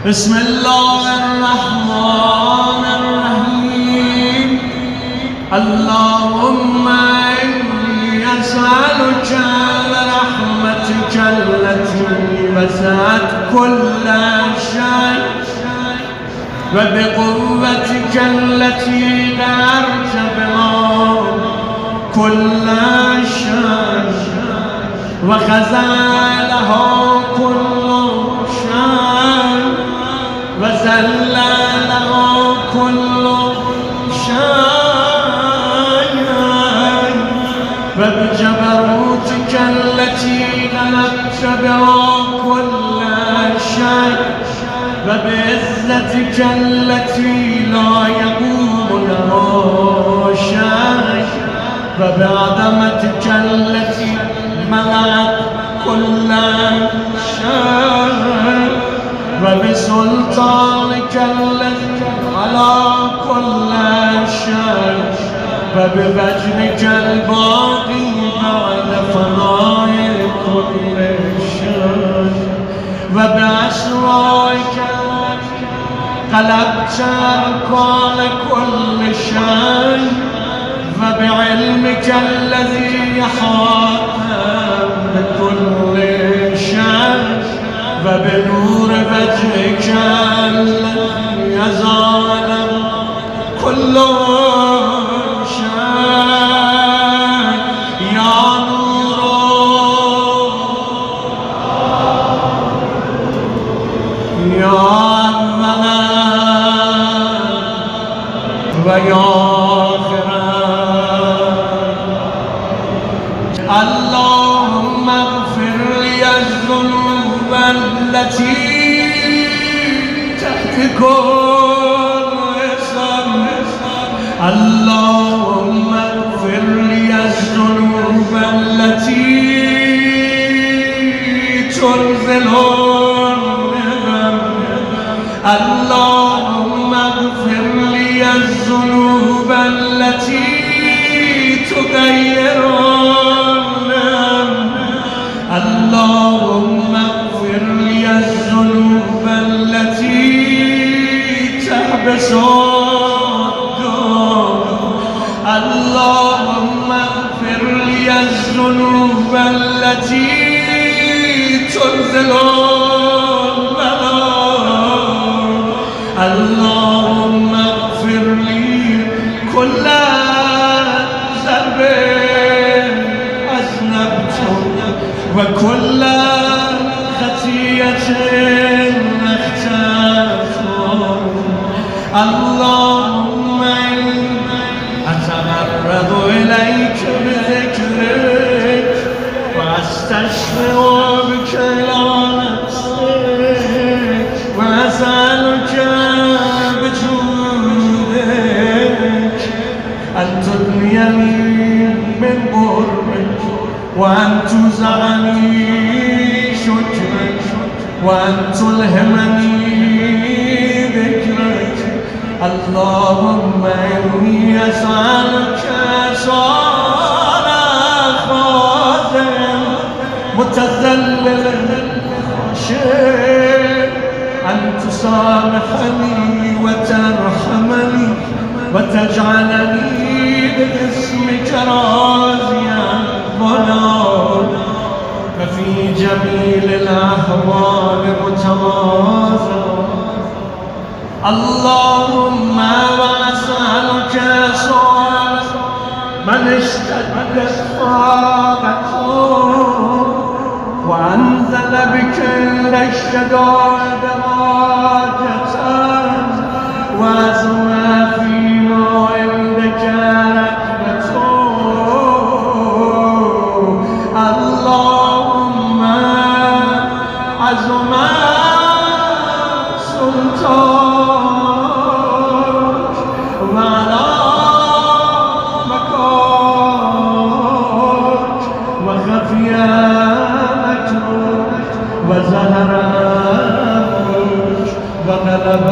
بسم الله الرحمن الرحيم. اللهم إني أسألك برحمتك التي وسعت كل شيء وبقوتك التي دارت بها كل شيء وخزاله كل شيء وزلله كل شيء وبجبروتك التي غلبت بها كل شيء وبعزتك التي لا يقوم لها شيء وبعظمتك التي ملأت كل شيء وبسلطانك الذي على كل شيء وبوجهك الباقي بعد فناء كل شيء وبأسرارك التي قلبت أركان كل شيء وبعلمك الذي يحاط بكل شيء وبنور وجهك الذي يزال كل شيء يا نور يا أولا ويا اللهم اغفر لي الذنوب التي تحت كل اسم. اللهم اغفر لي الذنوب التي تنزل النغم. اللهم اغفر لي الذنوب التي تغير. اللهم اغفر لي الذنوب التي تحبس الدم. اللهم اغفر لي الذنوب التي تنزل البلاء. اللهم اغفر لي كل ذنب أذنبته وكل خطيئة اخترتها. اللهم إني أتمرد إليك بذكرك وأستشفع بك إلى نفسك وأسألك بجودك أن تغنيني من قربك وأن تزعني شكرك وأن تلهمني ذكرك. اللهم إني أسألك سؤال خازن متذلل خاشع أن تسامحني وترحمني وتجعلني باسمك راضيا ففي جميل الأحوال متواضعا. اللهم وأسألك سؤال من اشتدت طاقته وأنزل بك إلى الشدائد راجة وأزمى فيما عندك ركبته. اللهم عزم سلطانك وعلى مكانك وخفي مكرك وزهر أمرك وغلب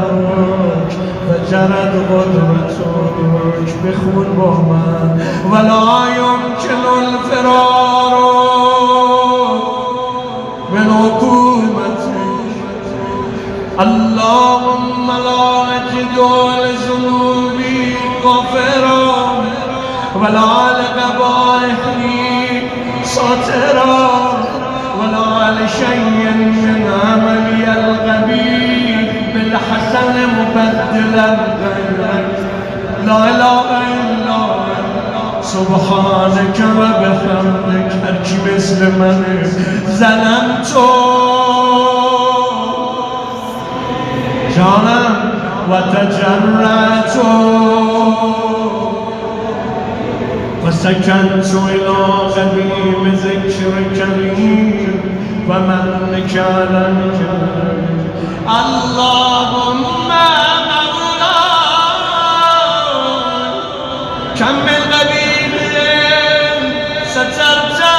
أمرك فجرت قدرتك بخون بهمن ولا يمكن الفرار من حكومتك اللهم لا أجد لذنوبي غفرا ولا لقبائحي ساترا ولا لشيء من عملي القبيح بالحسن مبدلا غيرك لا إله إلا أنت سبحانك وبحمدك هركي مثل من ظلمت جانم وتجرأت وسكنت إلى غميم ذكرك لي ومنك عليك اللهم مولاي كم من غميم سترته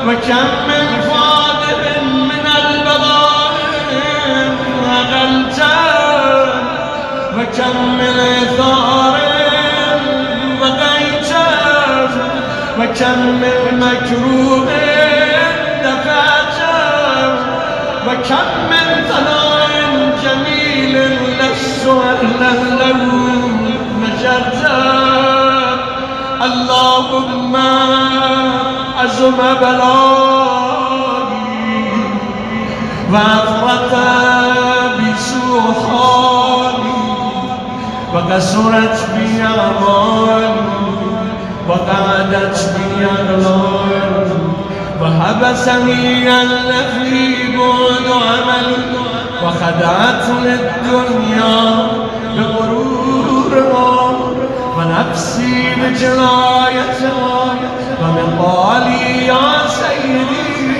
وكم من فاضل من البضائع أغلته وكم من إثار وكم من مكروه دفعته وكم من ثناء جميل لست أهلا له نشرته اللهم عزم بلائي وأفرط بسوء حالي وكسرت بي أعمالي وقعدت بي أغلال وحبسني الذي بعد عملي وخدعتني الدنيا بغرورها ونفسي بجنايتها ومقالي يا سيدي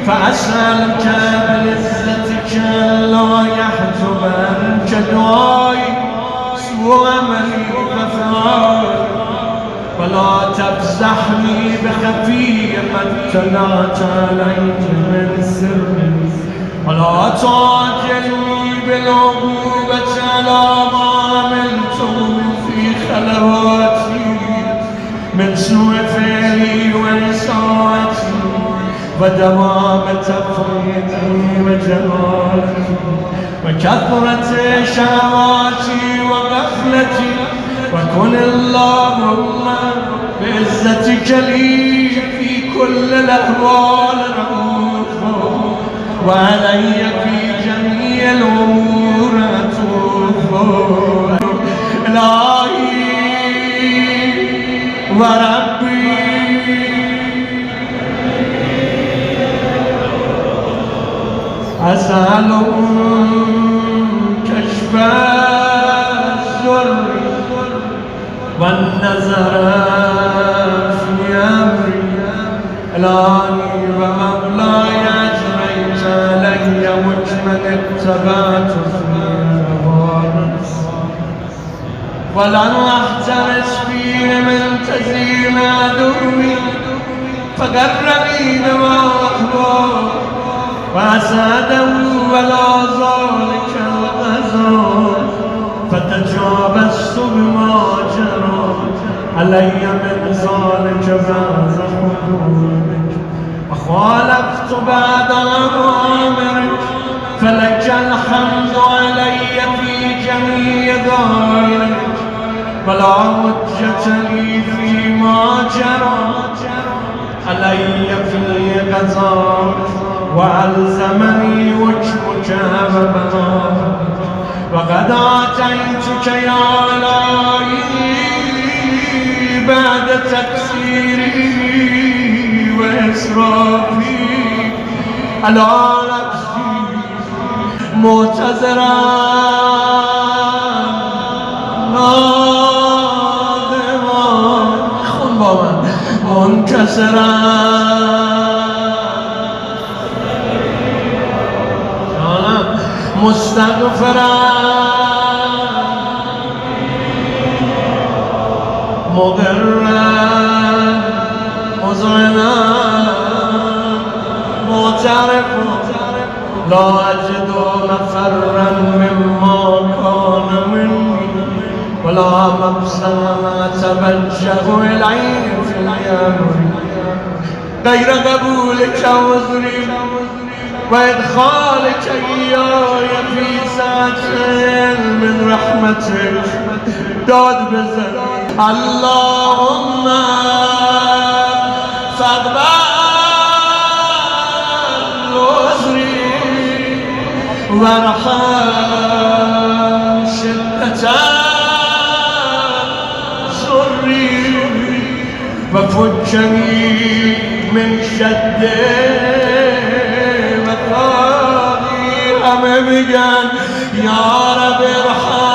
فأسألك بعزتك لا يحجبنك دعائي سوء عملي وفعالي ولا تفزحني بخفي ما اطلعت عليه من سر ولا تعجلني بالعقوبة على ما عملته في خلواتي من سوء فعلي وإساءتي ودوام تفريطي وجهالتي وكثرة شهواتي وغفلتي وكن اللهم بعزتك لي في كل الأهوال رؤوفا وعلي في جميع الأمور أتوفا إلهي وربي أسألك كشف الضر والنظر في أمري إلهي ومولاي أجريت علي مجمل اتبعت فيه وارث ولن أحترس فيه من تزيين عدوي فقرني بما أحباب وأسعده ولا ذلك القدر فتجاوزت بما جرى علي من ذلك بعد حدودك وخالفت بعد أوامرك فلك الحمد علي في جميع ذلك ولا حجة لي فيما جرى علي في قضاءك وألزمني وجهك وبلاغك وقد آتيتك يا إلهي بعد تقصيري وإسرافي على نفسي معتذرا نادما خون با من منكسرا مستغفرا مضرا مذعنا معترفا لا أجد مفرا مما كان مني ولا مبسما توجه إليه في الأمر غير قبولك عذري وإدخالك إياي في ساعة من رحمتك داد بزن. اللهم فاقبل عذري وارحم شدة سري وفجني من شد مكاني. همه میگن یا رب ارحم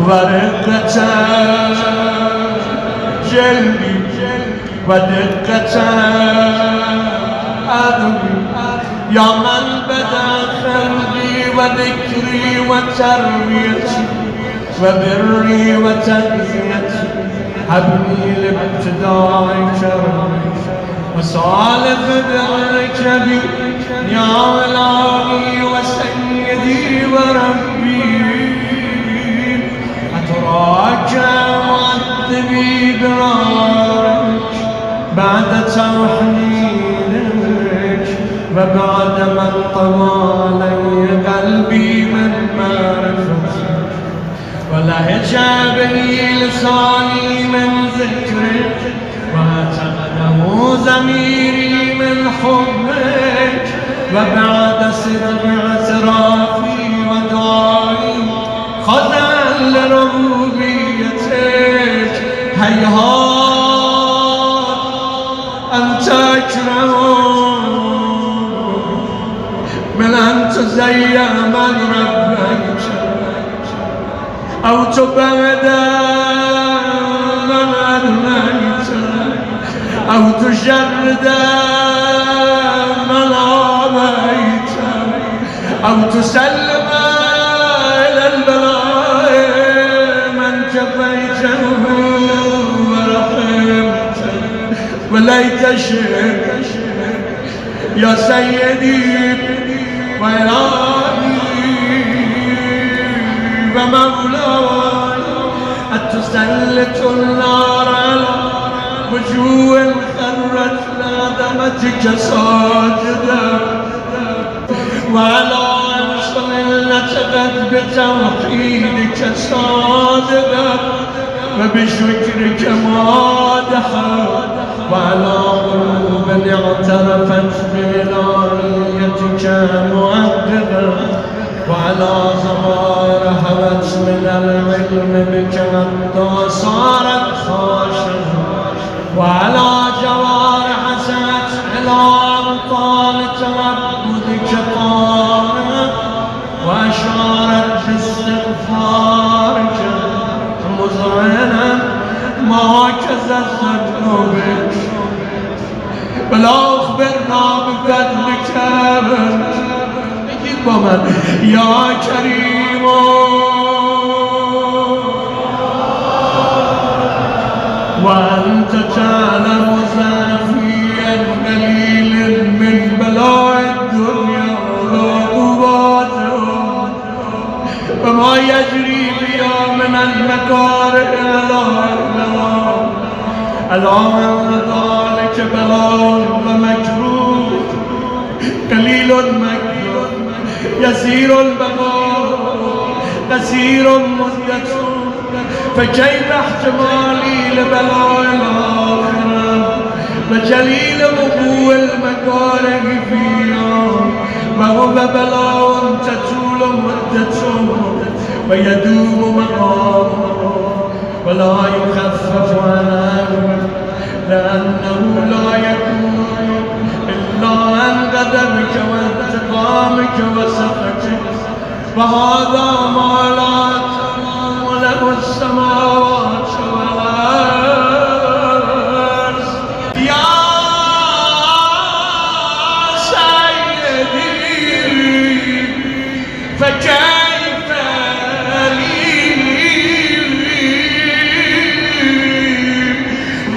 ورقة جلبي ودقة أذبي يا من بدا خلقي وذكري وتربيتي وبري وتنميتي. هبني لابتداء كرمك وصالف برك بي يا إلهي وسيدي وربي. أتراك معذبي برارك بعد توحيدك وبعد من طوى علي قلبي من معرفتك ولهج به لساني من ذكرك واعتقده ضميري من حبك وبعد صدق اعترافي ودعائي خضعا لربوبيتك. هيهات أن تكره من أن تزين من ربك أو تبعد من أدنيت أو تشرد من عابيت أو تسلم إلى البلاء من كفيته ورحمته. وليت الشرك يا سيدي وإلهي ومولاي أن تسلط النار على وجوه خرت لعظمتك ساجدة وعلى أنصر نتبت بتوحيدك صادقة وبشكرك مادحة وعلى قلوب اعترفت بإلهيتك مؤدبة وعلى ضمائر هوت من العلم بك حتى صارت خاشعة وعلى جوارح سعت إلى أبطال تعبدك طارئة وأشارت باستغفارك مذعنا ما كذبت بك بل أخبرنا بفضلك يا كريم وأنت تعلم زافيا قليل من بلاء الدنيا وعقوباته وما يجري بها من المكاره الآن ذلك بلاء ومكروه قليل مكروه يسير البقاء قصير مدته فكيف احتمالي لبلاء الآخرة وجليل وقوع المكاره فيها وهو بلاء تطول مدته ويدوم مقامه ولا يخفف عنه لأنه لا يكون إلا عن غضبك وانتقامك وسخطك وهذا ما لا تنام له السماوات والأرض. يا سيدي فكيف لي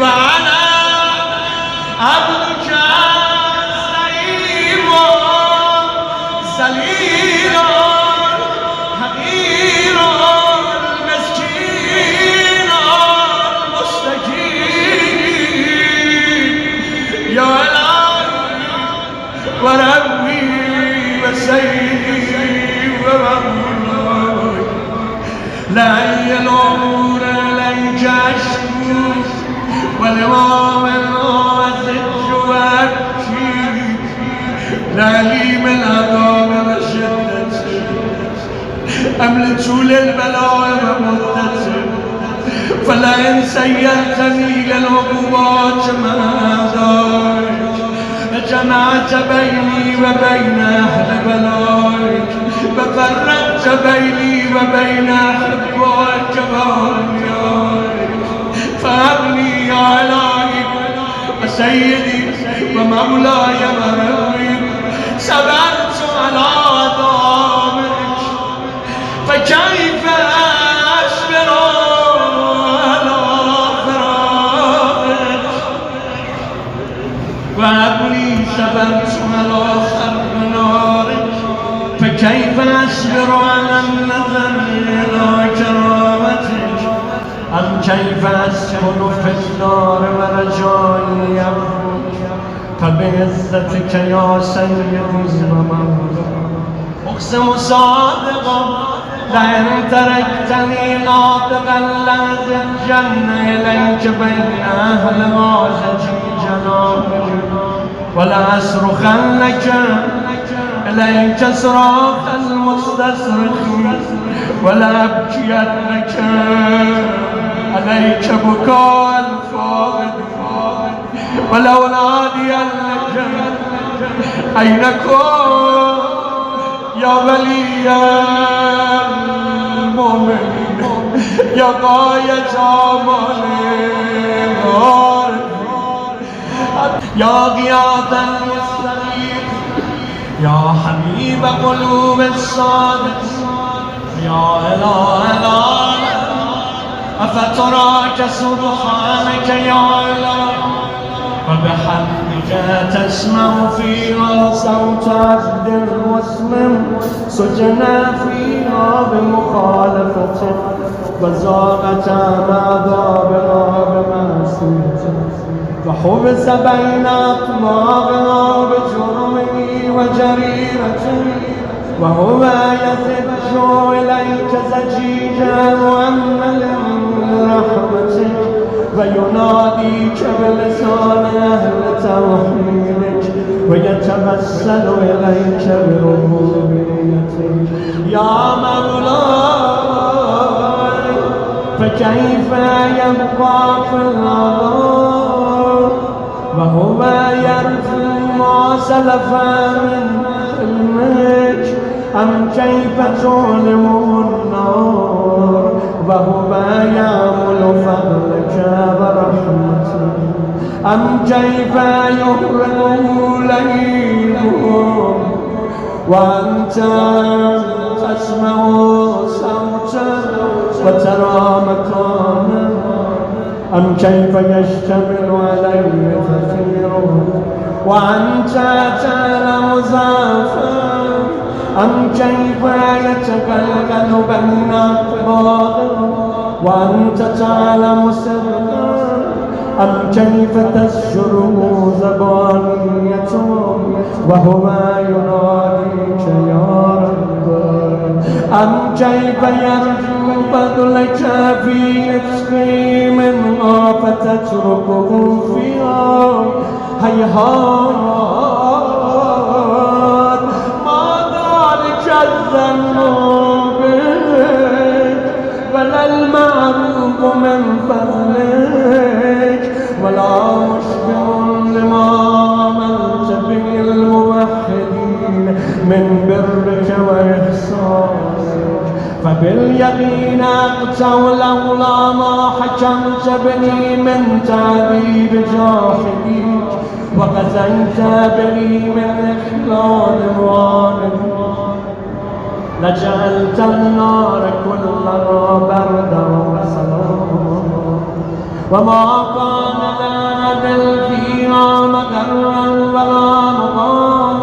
وأنا عبدك ذليل حقير مسكين أشكو والإمام الرازج وأبكي لعلي من عذاب وشدة أملك للبلاء ومدة فلئن سيرتني للعقوبات ما ذاك فجمعت بيني وبين أهل بلائك ففرقت بيني وبين أحبائك وأوليائك فهبني يا إلهي وسيدي ومولاي وربي صبرت على عذابك فكيف أصبر على فراقك وهبني صبرت على حرب نارك فكيف أصبر على النظر إلى كرامتك أم كيف أسكن في النار ورجائي يفوت فبعزتك يا سيدي ومولاي أقسم صادقا لئن تركتني ناطقا لأهل الجنة إليك بين أهل غازتي جنابي ولأصرخن لك إليك صراخ المستصرخين ولأبكينك عليك بكاء الفاقد ولأنادينك أين كنت يا ولي المؤمنين يا غاية آمالي يا غياث المستغيث يا حبيب قلوب الصادق يا إله العالم أفتراك سبحانك يا إله وبحمدك تسمع فيها صوت عبد مسلم سجنا فيها بمخالفتك وزاغت عذابنا بمعصيتك وحبس بين أطباقنا بجرمه وجريرته وهو يزج إليك زجيجا مؤملا لرحمتك ويناديك بلسان أهل توحيدك ويتوسل إليك بربوبيتك يا مولاي فكيف يبقى في العذاب وهو يرجو ما سلف من حلمك أم كيف تعلم النار وهو يعمل فضلك ورحمتك أم كيف يهرب ليلهم وأنت تسمع صوتا وترى مكانا أم كيف يشتمل عليه كثيرهم وأنت تعلم زافا أم كيف يتقلقل بين أطباقهم وأنت تعلم سرا أم كيف تسجره زبانيتهم وهو يناديك يا رب أم كيف يرجو فضلك في نفسه منها فتتركه فيها هيهات ما ذلك الذنب ولا المعروف من فضلك ولا مشبه لما عملت به الموحدين من برك وإحسانك فباليقين أقطع لولا ما حكمت به من تعذيب جاحديك وغزيت به من إخلال والديك لجعلت النار كلها بردا وسلاما وما كان لنا فيها مقرا ولا مقام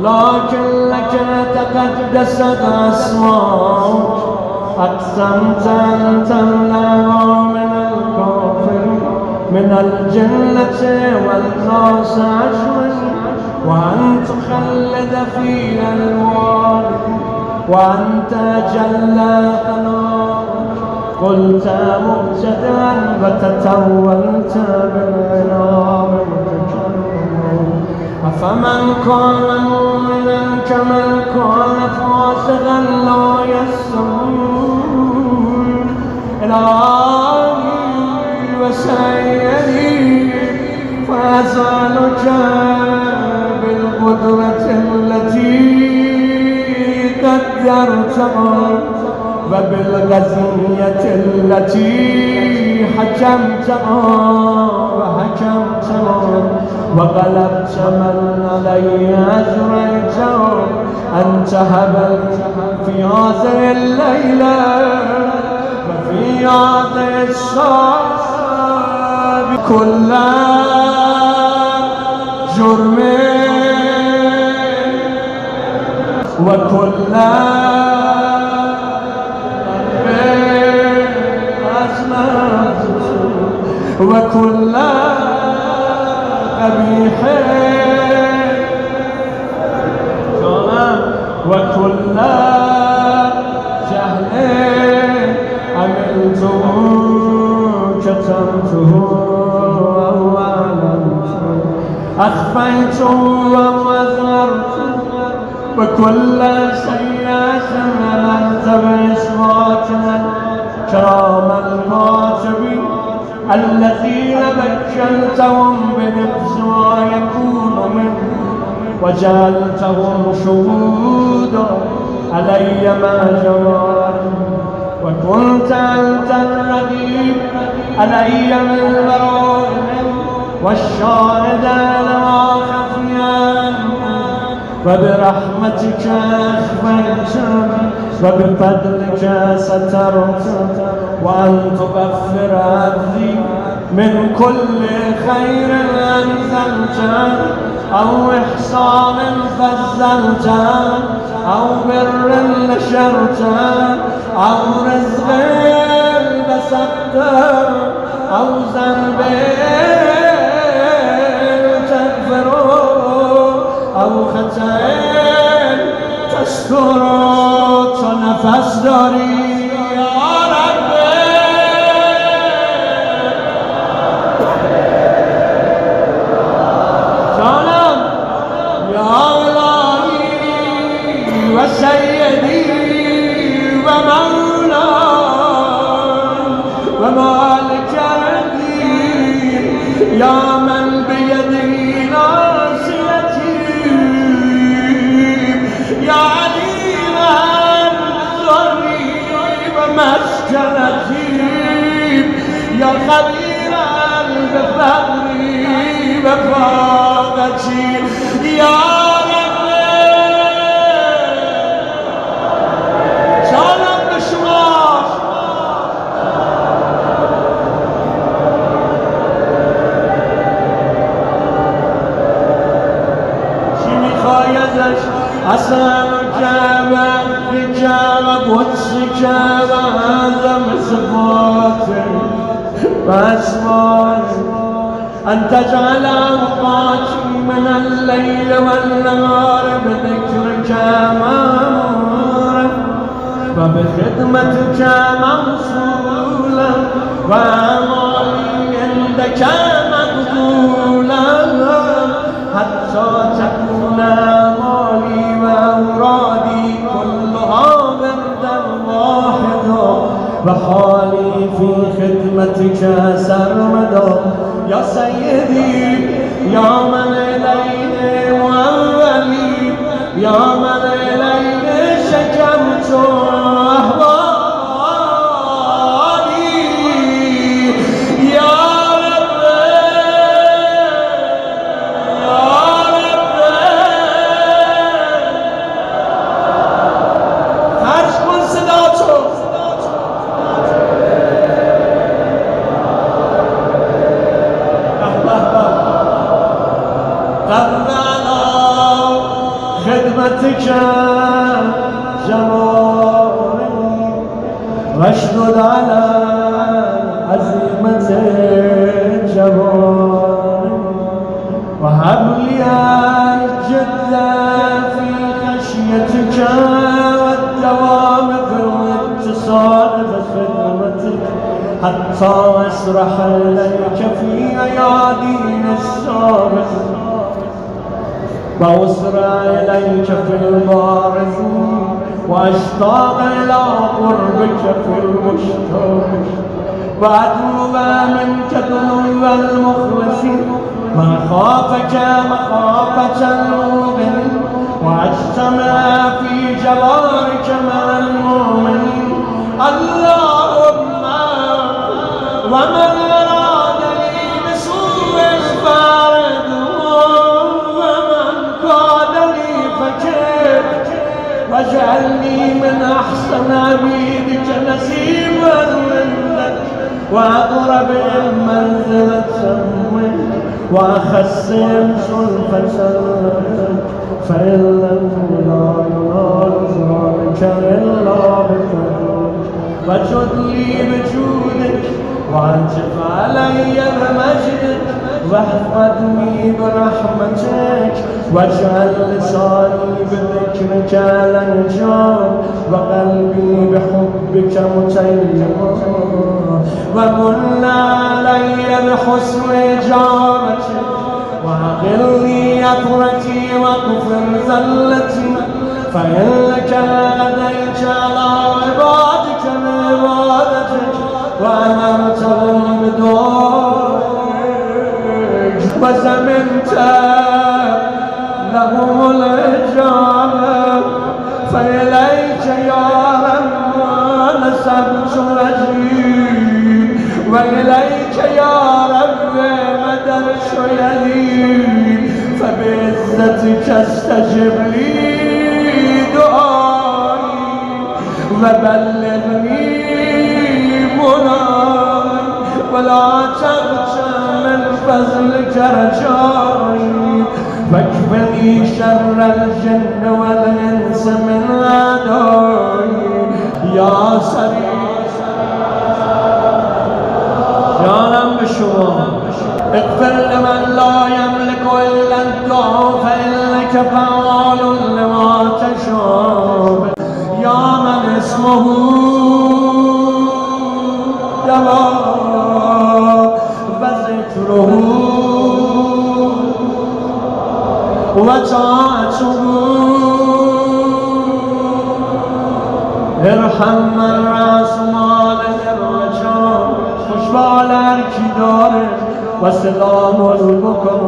لكن لك تقدست أسماؤك أقسمت أن تملأها من الكافر من الجنة والناس أجمعين وأن تخلد فيها الموالد وأنت جل ثناؤك قلت مبتدئا وتتولت بالعنام متكرما أفمن كان مؤمنا كمن كان فاسقا لا يستوون إلهي وسيدي فأسألك بالقدرة التي قدرتها وبالغزية التي حكمتها وغلبت من علي أجريته أن تهب في هذه الليلة وفي هذه الساعة كل جرم وكل وكل قبيح وكل جهل عملته كتمته أو أعلنته أخفيته أو أظهرته وكل سيئة أنت بإصباتنا كرام الكاتبين الذين بشرتهم بنفس ما يكون منهم وجعلتهم شهودا علي ما جرى وكنت أنت الرقيب علي من البراء والشاهد على ما خفي وبرحمتك أخفيت وبفضلك سترت وأن تغفر عبدي من كل خير أنزلته أو إحسان فزلته أو بر نشرته أو رزق بسطته أو ذنب تغفره أو خطأ تستره تنفس داری سيدي ومولاي ومالك الدين يا من بيده ناصيتي يا عليما ذري ومسكنتي يا خبيرا بفقري وفاقتي يا أسألك بحجك وقدسك وأعظم صفاتك وأسمائك أن تجعل أوقاتي من الليل والنهار بذكرك مأمورا وبخدمتك موصولا وأعمالي عندك مقبولا حتى تكون أعمالي وأورادي كلها بردا واحدا وحالي في خدمتك سرمدا يا سيدي يا من إليه مؤولي يا من إليه شكمت أهوالي خدمتك جمالي واشدد على عزيمة جمالي وهب لي الجد في خشيتك والدوام في الاتصال بخدمتك حتى أسرح إليك في أيادين السابق وأسرع إليك في البارزين وأشتاق إلى قربك في المشتاق وأطلب منك ذنوب المخلصين مخافك مخافة المؤمنين وأجتمع في جوارك مع المؤمنين اللهم ومن أراد لي بسوء فارد ومن كاد لي فكر واجعلني من أحسن عبيدك نسيبا منك وأقربهم منزلة منك وأخسهم سلفة لك فإنه لا ينال ذلك إلا بفضلك وجد لي بجودك وانشف علي بمجدك واحفظني برحمتك واجعل لساني بذكرك على الجار وقلبي بحبك متيما ومن علي بحسن إجابتك وأغل لي أثرتي واغفر زلتي فإنك غديت على عبادك بعبادتك وأمرتهم بدعائك وزمنت لهم الإجابة فإليك يا رب نسبت وجهي وإليك يا رب مدرت يدي فبعزتك استجب لي دعائي وبلغني مناي ولا تغشى من فضلك رجائي واكفني شر الجن والإنس من أعدائي يا سريع يا رب شو اغفر لمن لا يملك إلا الدعاء فإنك فعال لما تشاء يا من اسمه دواء وذكره وطاعته ارحم من راس ماله الرجاء خوشبال هرکی داره و سلام بکن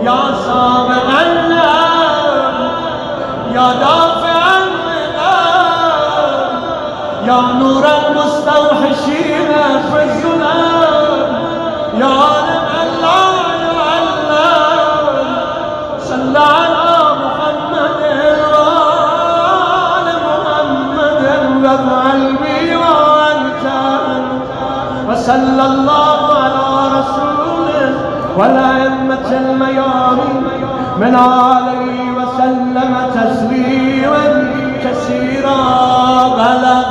یا سابق النار یا دافع النار یا نور المستوحشين في الظلام یا عالم الله صلى على محمد وآل محمد وافعل بي وأنت وصلى الله على رسوله والأئمة الميامين من آله وسلم تسليما كثيرا بلغ